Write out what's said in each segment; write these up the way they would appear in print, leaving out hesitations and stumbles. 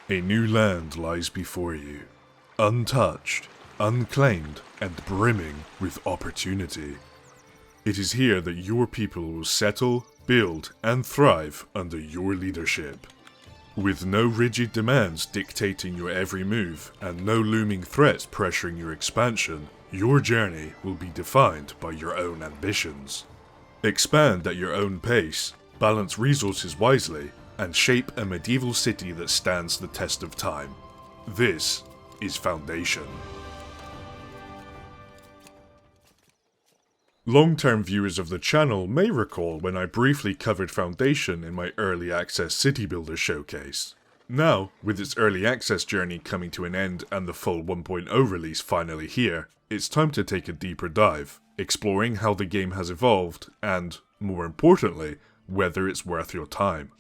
A new land lies before you, untouched, unclaimed, and brimming with opportunity. It is here that your people will settle, build, and thrive under your leadership. With no rigid demands dictating your every move and no looming threats pressuring your expansion, your journey will be defined by your own ambitions. Expand at your own pace, balance resources wisely, and shape a medieval city that stands the test of time. This is Foundation. Long-term viewers of the channel may recall when I briefly covered Foundation in my Early Access City Builder showcase. Now, with its Early Access journey coming to an end and the full 1.0 release finally here, it's time to take a deeper dive, exploring how the game has evolved and, more importantly, whether it's worth your time.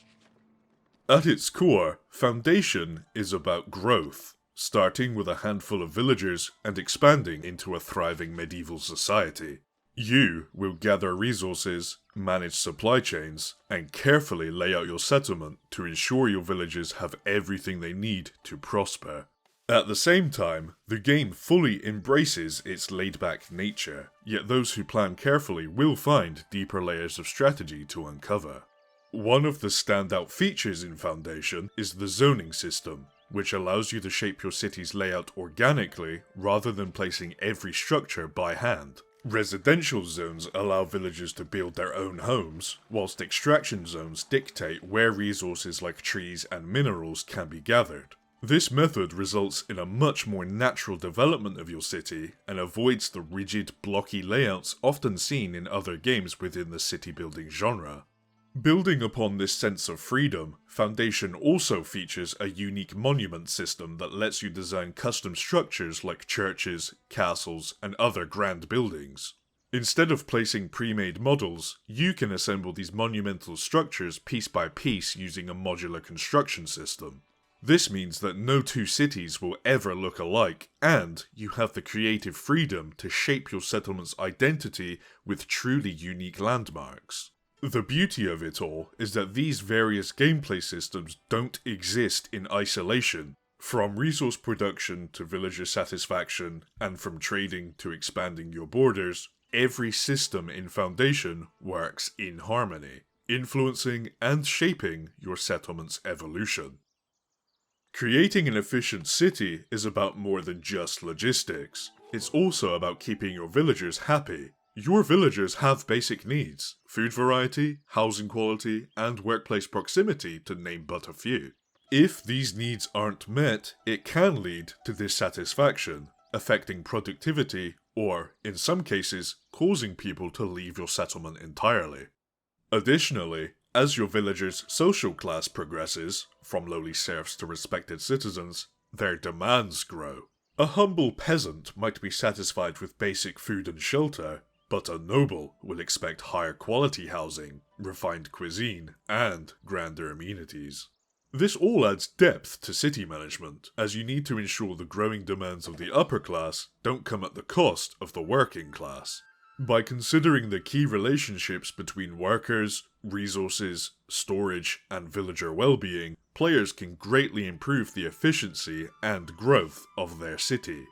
At its core, Foundation is about growth, starting with a handful of villagers and expanding into a thriving medieval society. You will gather resources, manage supply chains, and carefully lay out your settlement to ensure your villagers have everything they need to prosper. At the same time, the game fully embraces its laid-back nature, yet those who plan carefully will find deeper layers of strategy to uncover. One of the standout features in Foundation is the zoning system, which allows you to shape your city's layout organically rather than placing every structure by hand. Residential zones allow villagers to build their own homes, whilst extraction zones dictate where resources like trees and minerals can be gathered. This method results in a much more natural development of your city and avoids the rigid, blocky layouts often seen in other games within the city building genre. Building upon this sense of freedom, Foundation also features a unique monument system that lets you design custom structures like churches, castles, and other grand buildings. Instead of placing pre-made models, you can assemble these monumental structures piece by piece using a modular construction system. This means that no two cities will ever look alike, and you have the creative freedom to shape your settlement's identity with truly unique landmarks. The beauty of it all is that these various gameplay systems don't exist in isolation. From resource production to villager satisfaction, and from trading to expanding your borders, every system in Foundation works in harmony, influencing and shaping your settlement's evolution. Creating an efficient city is about more than just logistics. It's also about keeping your villagers happy. Your villagers have basic needs: food variety, housing quality, and workplace proximity, to name but a few. If these needs aren't met, it can lead to dissatisfaction, affecting productivity, or, in some cases, causing people to leave your settlement entirely. Additionally, as your villagers' social class progresses, from lowly serfs to respected citizens, their demands grow. A humble peasant might be satisfied with basic food and shelter, but a noble will expect higher quality housing, refined cuisine, and grander amenities. This all adds depth to city management, as you need to ensure the growing demands of the upper class don't come at the cost of the working class. By considering the key relationships between workers, resources, storage, and villager well-being, players can greatly improve the efficiency and growth of their city.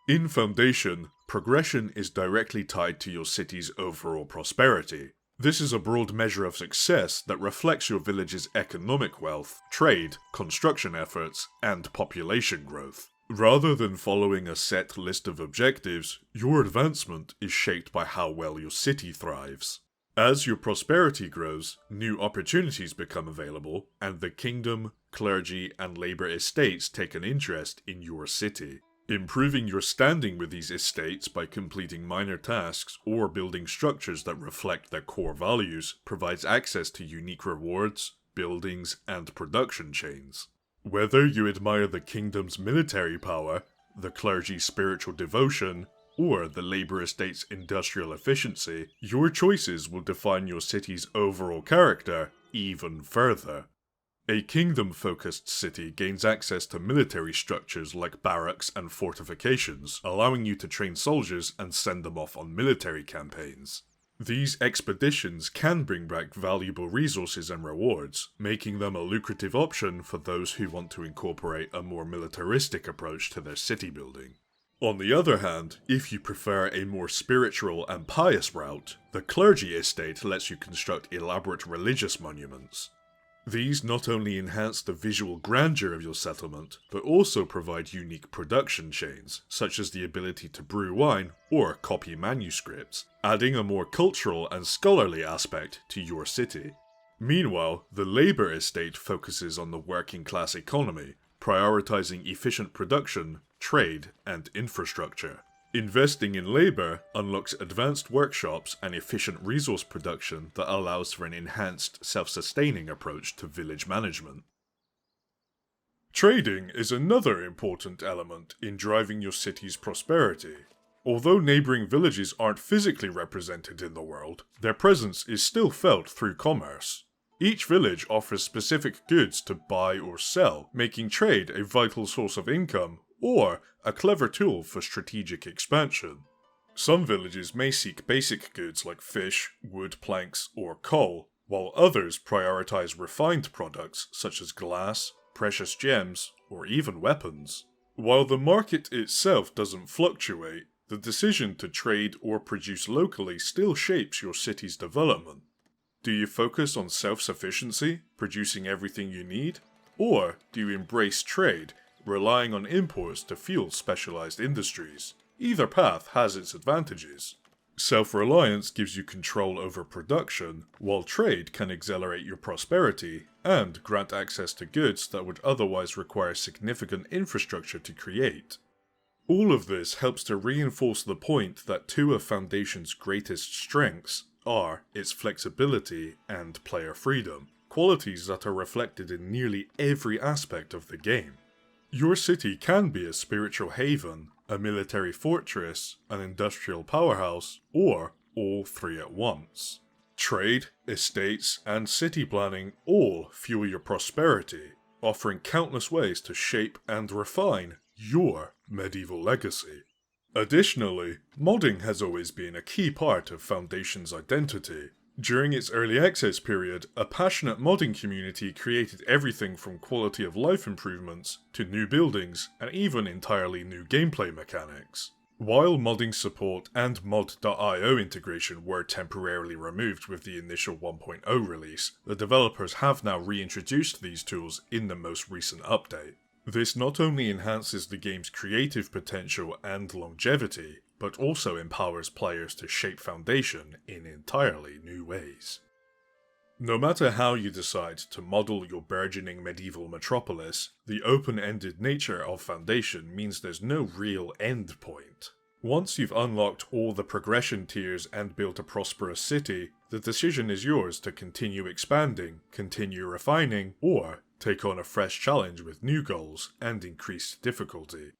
In Foundation, progression is directly tied to your city's overall prosperity. This is a broad measure of success that reflects your village's economic wealth, trade, construction efforts, and population growth. Rather than following a set list of objectives, your advancement is shaped by how well your city thrives. As your prosperity grows, new opportunities become available, and the kingdom, clergy, and labor estates take an interest in your city. Improving your standing with these estates by completing minor tasks or building structures that reflect their core values provides access to unique rewards, buildings, and production chains. Whether you admire the kingdom's military power, the clergy's spiritual devotion, or the labor estate's industrial efficiency, your choices will define your city's overall character even further. A kingdom-focused city gains access to military structures like barracks and fortifications, allowing you to train soldiers and send them off on military campaigns. These expeditions can bring back valuable resources and rewards, making them a lucrative option for those who want to incorporate a more militaristic approach to their city building. On the other hand, if you prefer a more spiritual and pious route, the clergy estate lets you construct elaborate religious monuments. These not only enhance the visual grandeur of your settlement, but also provide unique production chains, such as the ability to brew wine or copy manuscripts, adding a more cultural and scholarly aspect to your city. Meanwhile, the labor estate focuses on the working class economy, prioritizing efficient production, trade, and infrastructure. Investing in labor unlocks advanced workshops and efficient resource production that allows for an enhanced, self-sustaining approach to village management. Trading is another important element in driving your city's prosperity. Although neighbouring villages aren't physically represented in the world, their presence is still felt through commerce. Each village offers specific goods to buy or sell, making trade a vital source of income or a clever tool for strategic expansion. Some villages may seek basic goods like fish, wood planks, or coal, while others prioritize refined products such as glass, precious gems, or even weapons. While the market itself doesn't fluctuate, the decision to trade or produce locally still shapes your city's development. Do you focus on self-sufficiency, producing everything you need? Or do you embrace trade, relying on imports to fuel specialized industries? Either path has its advantages. Self-reliance gives you control over production, while trade can accelerate your prosperity and grant access to goods that would otherwise require significant infrastructure to create. All of this helps to reinforce the point that two of Foundation's greatest strengths are its flexibility and player freedom, qualities that are reflected in nearly every aspect of the game. Your city can be a spiritual haven, a military fortress, an industrial powerhouse, or all three at once. Trade, estates, and city planning all fuel your prosperity, offering countless ways to shape and refine your medieval legacy. Additionally, modding has always been a key part of Foundation's identity. During its early access period, a passionate modding community created everything from quality of life improvements to new buildings and even entirely new gameplay mechanics. While modding support and mod.io integration were temporarily removed with the initial 1.0 release, the developers have now reintroduced these tools in the most recent update. This not only enhances the game's creative potential and longevity, but also empowers players to shape Foundation in entirely new ways. No matter how you decide to model your burgeoning medieval metropolis, the open-ended nature of Foundation means there's no real end point. Once you've unlocked all the progression tiers and built a prosperous city, the decision is yours to continue expanding, continue refining, or take on a fresh challenge with new goals and increased difficulty.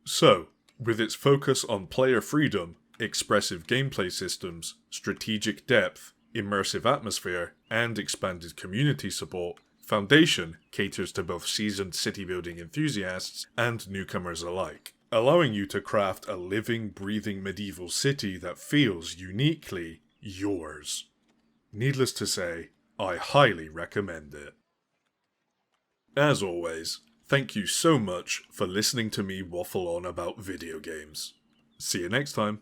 So, with its focus on player freedom, expressive gameplay systems, strategic depth, immersive atmosphere, and expanded community support, Foundation caters to both seasoned city-building enthusiasts and newcomers alike, allowing you to craft a living, breathing medieval city that feels uniquely yours. Needless to say, I highly recommend it. As always, thank you so much for listening to me waffle on about video games. See you next time.